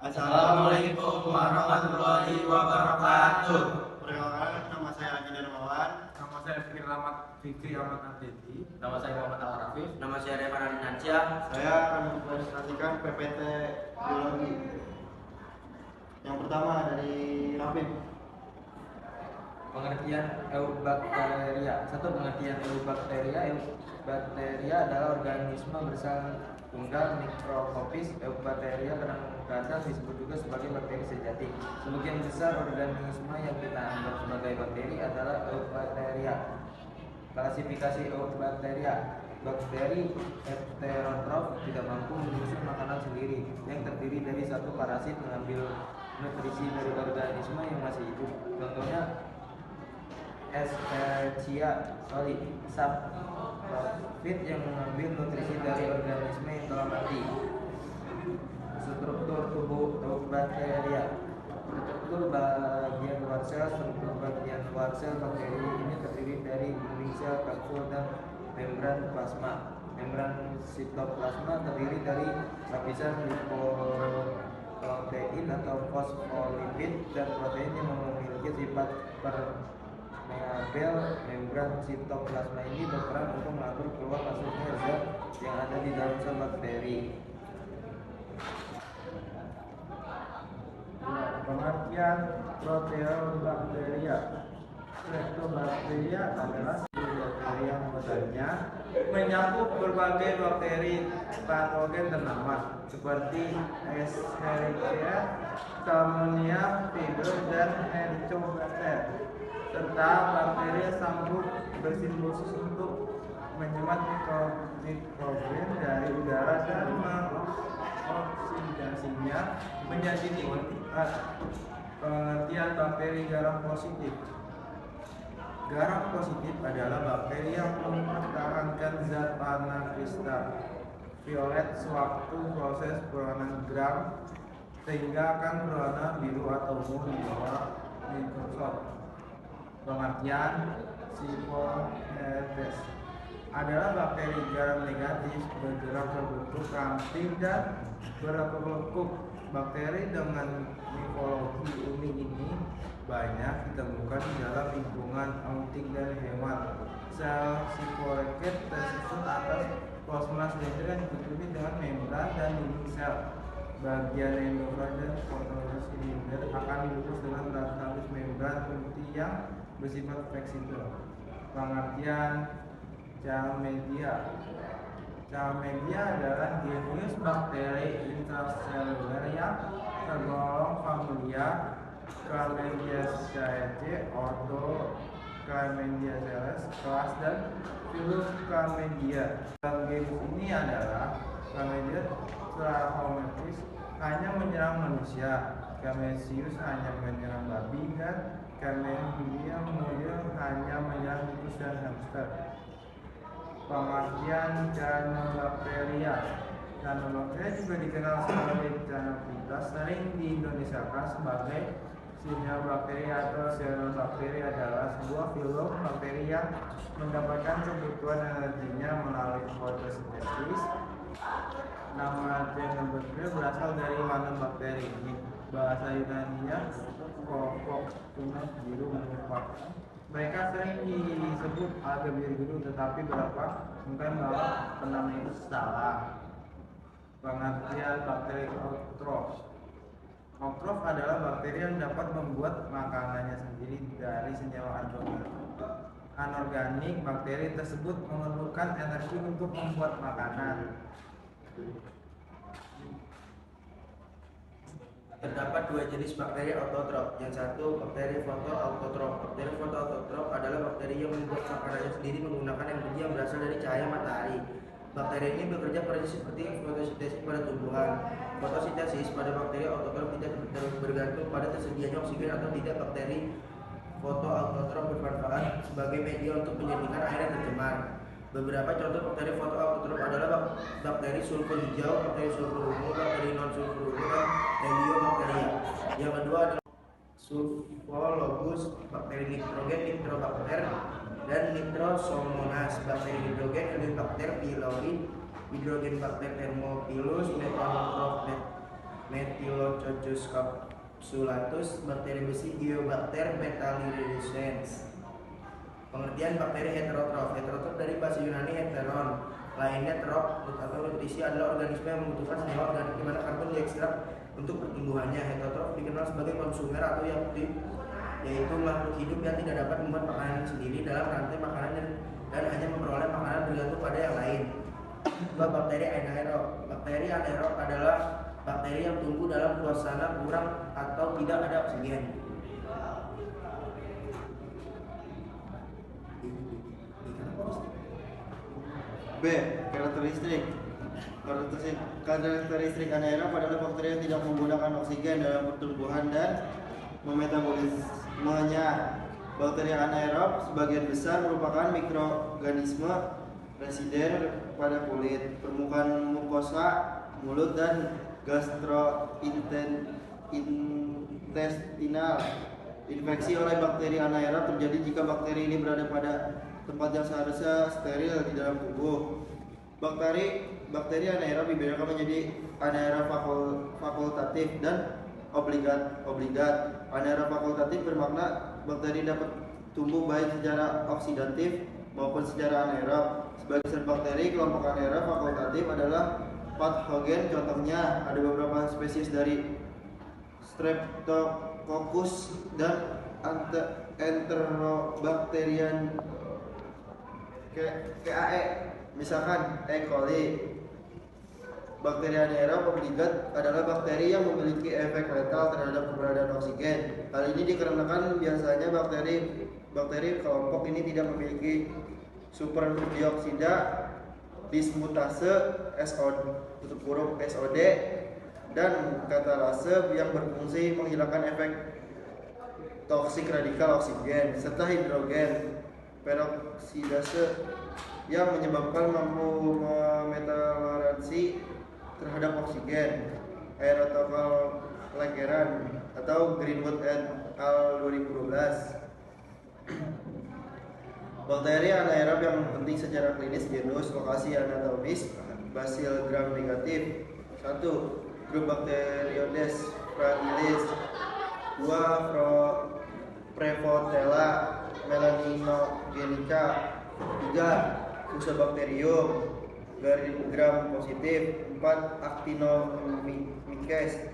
Assalamualaikum warahmatullahi wabarakatuh. Perkenalkan, nama saya Haji Darmawan. Nama saya Fikri Ahmad Nandeti. Nama saya Muhammad Al-Rafif. Nama saya Revan Alinansyah. Saya akan mempresentasikan PPT Biologi. Yang pertama dari Rafif. Pengertian eubakteria. Satu, pengertian eubakteria. Eubakteria adalah organisme bersel tunggal mikroskopis. Eubakteria kadang-kadang disebut juga sebagai bakteri sejati. Sebagian besar organisme yang kita anggap sebagai bakteri adalah eubakteria. Klasifikasi eubakteria. Bakteri heterotrof tidak mampu menyusun makanan sendiri, yang terdiri dari satu parasit mengambil nutrisi dari organisme yang masih hidup. Contohnya Escherichia coli, saprofit yang mengambil nutrisi dari organisme yang telah mati. Struktur tubuh eubakteria. Struktur bagian luar sel. Struktur bagian luar sel bakteri ini terdiri dari dinding sel, kapsul, dan membran plasma. Membran sitoplasma terdiri dari lapisan lipoprotein atau fosfolipid dan protein yang memiliki sifat permeabel. Membran sitoplasma ini berperan untuk mengatur keluar masuknya zat yang ada di dalam sel bakteri. Pengertian proteobakteria. Proteobakteria adalah bakteri yang modalnya menyakup berbagai bakteri patogen ternama seperti Escherichia, Salmonella, Pibro, dan Helicobacter, serta bakteri sanggup bersimbiosis untuk menyemat nitrogen dari udara dan mengoksidasinya menjadi nitrat. Pengertian bakteri garam positif. Garam positif adalah bakteri yang mempertahankan zat warna kristal violet sewaktu proses berwarna gram sehingga akan berwarna biru atau ungu di bawah mikroskop. Pengertian Siphonetes adalah bakteri garam negatif bergerak berbentuk ramping dan berlekuk. Bakteri dengan morfologi unik ini banyak ditemukan di dalam lingkungan autik dan hewan. Sel Siphonetes tersusun atas plasma silinder yang ditutupi dengan membran dan dinding sel. Bagian endofas dan kontrol silinder akan dibungkus dengan lapis membran putih yang bersifat fleksibel. Pengertian Chlamydia. Chlamydia adalah genus bakteri intraseluler yang tergolong familia Chlamydiaceae, ordo Chlamydiaceae, kelas, dan filus Chlamydia. Dalam genus ini adalah Chlamydia trachomatis hanya menyerang manusia, Chlamydius hanya menyerang babi, dan Chlamydia model hanya menyerang tikus dan hamster. Pengertian Cyanobacteria. Cyanobacteria juga dikenal sebagai Cyanophyta, sering diindonesiakan sebagai Cyanobacteria atau Cyanobacteria, adalah sebuah filum bakteri yang mendapatkan kebutuhan energinya melalui fotosintesis. Nama Cyanobacteria berasal dari warna bakteri. Bahasa Yunani-nya Kokotunus biru merupakan. Mereka sering disebut alga biru, tetapi beberapa mungkin bahwa penamanya itu salah. Pengertian bakteri autrof. Autrof adalah bakteri yang dapat membuat makanannya sendiri dari senyawa anorganik. Bakteri tersebut memerlukan energi untuk membuat makanan. Terdapat dua jenis bakteri autotrof. Yang satu, bakteri fotoautotrof. Bakteri fotoautotrof adalah bakteri yang membuat makanannya sendiri menggunakan energi yang berasal dari cahaya matahari. Bakteri ini bekerja persis seperti fotosintesis pada tumbuhan. Fotosintesis pada bakteri autotrof tidak bergantung pada tersedianya oksigen atau tidak. Bakteri fotoautotrof bermanfaat sebagai media untuk menjernihkan air yang tercemar. Beberapa contoh bakteri fotoautotrof adalah bakteri sulfur hijau, bakteri sulfur ungu, bakteri non-sulfur ungu, dan heliobakteria. Yang kedua adalah sulfologus, bakteri nitrogen, nitrobakter, dan nitrosomonas. Bakteri hidrogen, Helicobacter pylori, hidrogen bakter thermophilus, methanotrof, Methylococcus capsulatus, bakteri besi Geobacter metallirescens. Pengertian bakteri heterotrof. Heterotrof dari bahasa Yunani heteron, lainnya trof atau nutrisi adalah organisme yang membutuhkan senyawa organik di mana karbon diekstrak untuk pertumbuhannya. Heterotrof dikenal sebagai konsumer atau yang aktif, yaitu makhluk hidup yang tidak dapat membuat makanan sendiri dalam rantai makanan dan hanya memperoleh makanan bergantung pada yang lain. Dua, bakteri anaerob. Bakteri anaerob adalah bakteri yang tumbuh dalam suasana kurang atau tidak ada oksigen. B. Karakteristik anaerob adalah bakteri yang tidak menggunakan oksigen dalam pertumbuhan dan memetabolismenya. Bakteri anaerob sebagian besar merupakan mikroorganisme residen pada kulit, permukaan mukosa, mulut, dan gastrointestinal. Infeksi oleh bakteri anaerob terjadi jika bakteri ini berada pada tempat yang seharusnya steril di dalam tubuh. Bakteri anaerob dibedakan menjadi anaerob fakultatif dan obligat. Anaerob fakultatif bermakna bakteri dapat tumbuh baik secara oksidatif maupun secara anaerob. Sebagian bakteri kelompok anaerob fakultatif adalah patogen. Contohnya ada beberapa spesies dari Streptococcus dan Enterobacterian KAE, misalkan E. coli. Bakteri anaerob obligat adalah bakteri yang memiliki efek letal terhadap keberadaan oksigen. Hal ini dikarenakan biasanya bakteri kelompok ini tidak memiliki superdioksida dismutase SOD dan katalase yang berfungsi menghilangkan efek toksik radikal oksigen, serta hidrogen peroksidase yang menyebabkan mampu metoleransi terhadap oksigen. Aerotokal Lageran atau Greenwood et al. 2012. Bakteri anaerob yang penting secara klinis: genus, lokasi anatomis, Bacil gram negatif. 1. Grup Bacteroides fragilis. 2. Prevotella melanogenica. 3. Fusobacterium gram positif. 4. Actinomyces.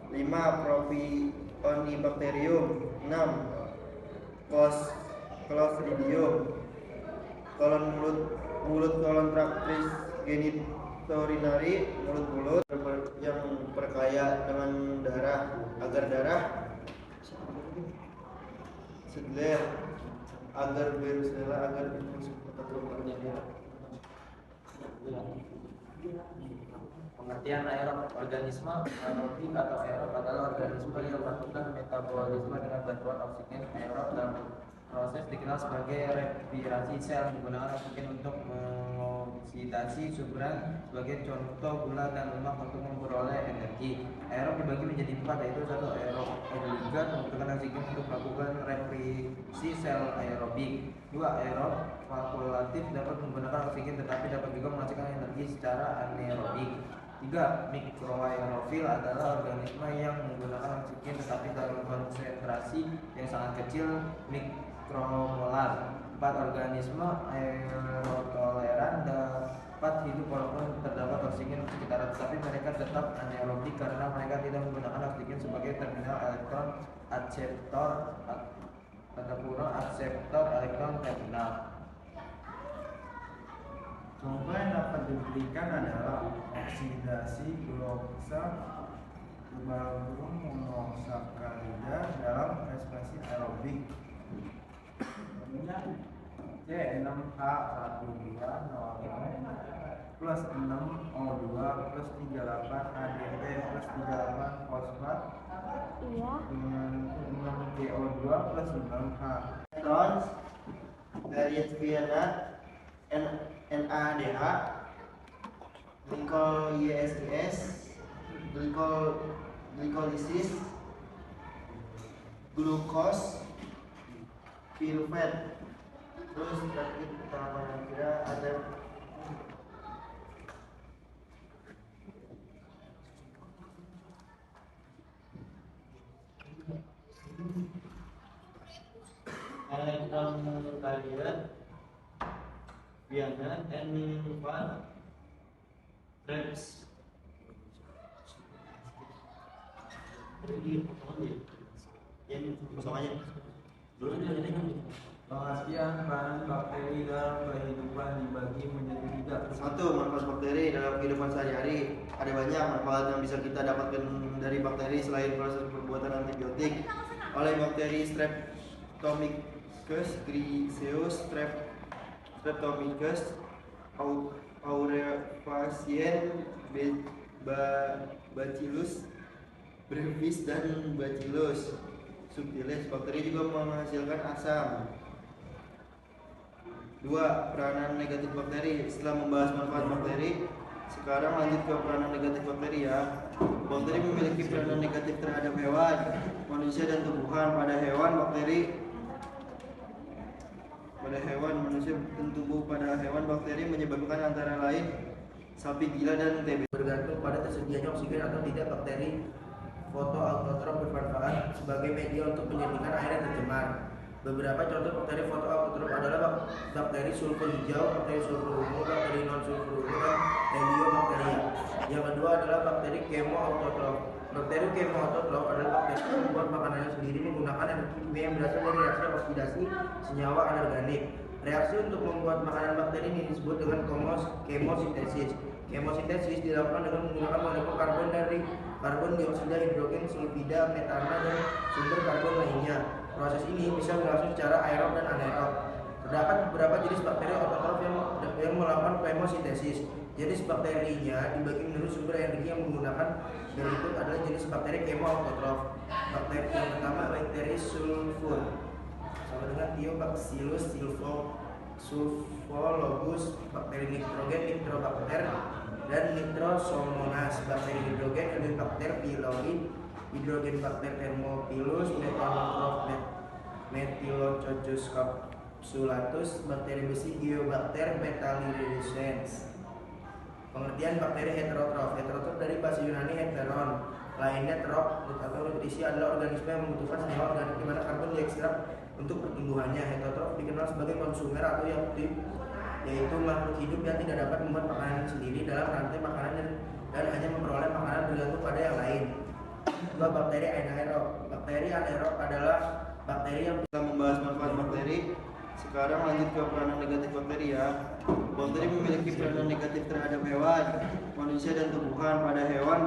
5. Propionibacterium. 6. Clostridium. Kolon mulut kolon traktis genitourinary, mulut yang berkaya dengan darah, agar darah Sedler, agar Berusella, agar Pengertian aerob. Organisme aerobik atau aerob adalah organisme yang melakukan metabolisme dengan bantuan oksigen. Aerob dalam proses dikenal sebagai respirasi sel menggunakan oksigen untuk mengoksidasi susuran, sebagai contoh gula dan lemak untuk memperoleh energi. Aerob dibagi menjadi 4, yaitu 1. Aerob obligat membutuhkan oksigen untuk melakukan reprisi sel aerobik. 2. Aerob fakultatif dapat menggunakan oksigen tetapi dapat juga menghasilkan energi secara anaerobik. 3. Mikroaerofil adalah organisme yang menggunakan oksigen tetapi dalam konsentrasi yang sangat kecil, mikromolar. 4. Organisme aerotoleran dapat hidup walaupun terdapat oksigen di sekitar, tetapi mereka tetap anaerobik karena mereka tidak menggunakan oksigen sebagai terminal elektron akseptor elektron terminal. Contoh yang dapat diberikan adalah oksidasi glukosa berbagai monosakarida dalam respirasi aerobik. C6H12 plus 6O2 plus 38 ADP plus 38 fosfat dengan 6CO2 plus 6H. Trans Ariadviana NADH, glikol YSIS, glikolisis, glukos, pyruvate. Terus terakhir tahapan kira ada from Kalian, Vietnam, and Van Rems. Pengertian peranan bakteri dalam kehidupan dibagi menjadi 3. Satu, manfaat bakteri dalam kehidupan sehari-hari. Ada banyak manfaat yang bisa kita dapatkan dari bakteri selain proses perbuatan antibiotik. Oleh bakteri Streptococcus griseus, Streptomyces aureolefacien, Bacillus brevis, dan Bacillus subtilis. Bakteri juga menghasilkan asam. 2. Peranan negatif bakteri. Setelah membahas manfaat bakteri, sekarang lanjut ke peranan negatif bakteri ya. Bakteri memiliki peranan negatif terhadap hewan, manusia, dan tumbuhan. Pada hewan, manusia, dan tumbuh. Pada hewan, bakteri menyebabkan antara lain sapi gila dan TB. Bergantung pada tersedianya oksigen atau tidak, bakteri fotoautotrof bermanfaat sebagai media untuk menjernihkan air yang tercemar. Beberapa contoh bakteri fotoautotrof adalah bakteri sulfur hijau, bakteri sulfur ungu, bakteri non sulfur ungu, dan Heliobacteria. Yang kedua adalah bakteri kemoautotrof. Bakteri kemoautotrof adalah bakteri yang membuat makanannya sendiri menggunakan energi kimia yang berasal dari reaksi oksidasi senyawa anorganik. Reaksi untuk membuat makanan bakteri ini disebut dengan kemosintesis. Kemosintesis dilakukan dengan menggunakan molekul karbon dari karbon dioksida, hidrogen sulfida, metana, dan sumber karbon lainnya. Proses ini bisa berlangsung secara aerob dan anaerob. Terdapat beberapa jenis bakteri autotrof yang melakukan kemosintesis. Jenis bakterinya dibagi menurut sumber energi yang menggunakan. Berikut adalah jenis bakteri kemoautotrof. Bakteri yang pertama, bakteri sulfur, sama dengan Thiobacillus sulfologus. Bakteri nitrogen, Nitrobacter, dan Nitrosomonas. Bakteri hidrogen, Helicobacter pylori. Hidrogen bakter Thermophilus, Methanotrof Methylococcus capsulatus. Bakteri besi, Geobacter metallirescens. Pengertian bakteri heterotrof. Heterotrof dari bahasa Yunani heteron, lainnya trof atau nutrisi, adalah organisme yang membutuhkan senyawa organik di mana karbon diekstrak untuk pertumbuhannya. Heterotrof dikenal sebagai konsumer atau yang aktif, yaitu makhluk hidup yang tidak dapat membuat makanan sendiri dalam rantai makanan dan hanya memperoleh makanan bergantung pada yang lain. 2. Bakteri anaerob. Bakteri anaerob adalah bakteri yang Setelah membahas manfaat bakteri, sekarang lanjut ke peranan negatif bakteri ya. Bakteri memiliki peranan negatif terhadap hewan, manusia, dan tumbuhan. Pada hewan,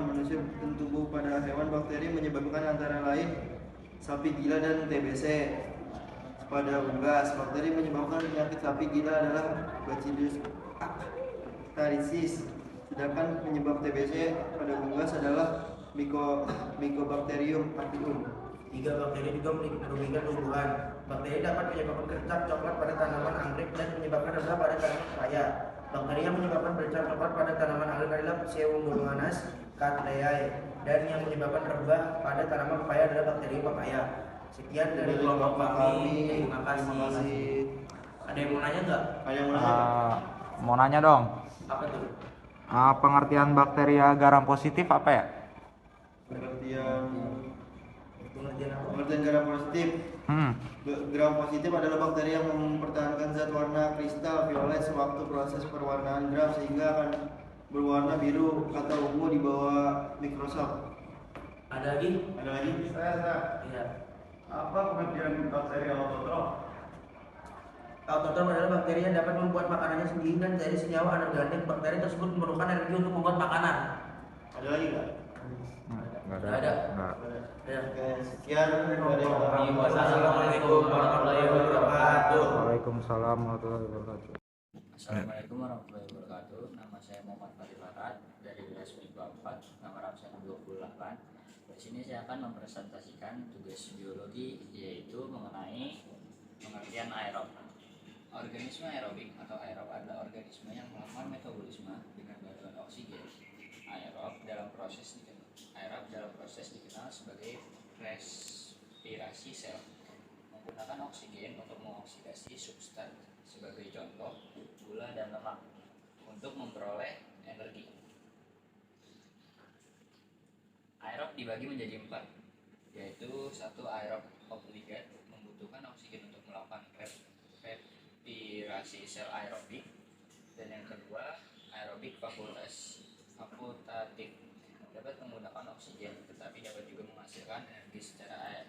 manusia, dan tumbuh. Pada hewan, bakteri menyebabkan antara lain sapi gila dan TBC. Pada unggas, bakteri menyebabkan penyakit sapi gila adalah Bacillus acaricis. Sedangkan penyebab TBC pada unggas adalah Mycobacterium apium. 3. Bakteri juga merugikan tumbuhan. Bakteri dapat menyebabkan bercak coklat pada tanaman anggrek dan menyebabkan rebah pada tanaman pepaya. Bakteri yang menyebabkan bercak coklat pada tanaman anggrek adalah Pseudomonas cattleyae, dan yang menyebabkan rebah pada tanaman pepaya adalah bakteri papaya. Sekian dari kelompok kami. Terima kasih. Ada yang mau nanya nggak? Ada yang mau nanya? Mau nanya dong. Apa tuh? Pengertian bakteria garam positif apa ya? Pengertian Pengertian apa? pengertian garam positif. Garam positif adalah bakteri yang mempertahankan zat warna kristal violet sewaktu proses perwarnaan garam sehingga akan berwarna biru atau ungu di bawah mikroskop. Ada lagi? Ada lagi? Iya. Apa pengertian bakteri autotrof? Autotrof adalah bakteri yang dapat membuat makanannya sendiri dan dari senyawa anorganik. Bakteri tersebut memerlukan energi untuk membuat makanan. Ada lagi nggak? Nggak Ada. Nggak. Ya. Oke, sekian dari Assalamualaikum warahmatullahi wabarakatuh. Waalaikumsalam warahmatullahi wabarakatuh. Assalamualaikum warahmatullahi wabarakatuh. Nama saya Muhammad Fadil Barat dari kelas MIPA 4, nomor absen 28. Di sini saya akan mempresentasikan tugas biologi, yaitu mengenai pengertian aerob. Organisme aerobik atau aerob adalah organisme yang melakukan metabolisme dengan bantuan oksigen. Aerob dalam proses dikenal sebagai respirasi sel, menggunakan oksigen untuk mengoksidasi substan, sebagai contoh gula dan lemak, untuk memperoleh energi. Aerob dibagi menjadi 4, yaitu yaitu satu aerob obligat membutuhkan oksigen untuk melakukan respirasi sel aerobik, dan yang kedua aerobik fakultatif dapat menggunakan oksigen tetapi dapat juga menghasilkan energi secara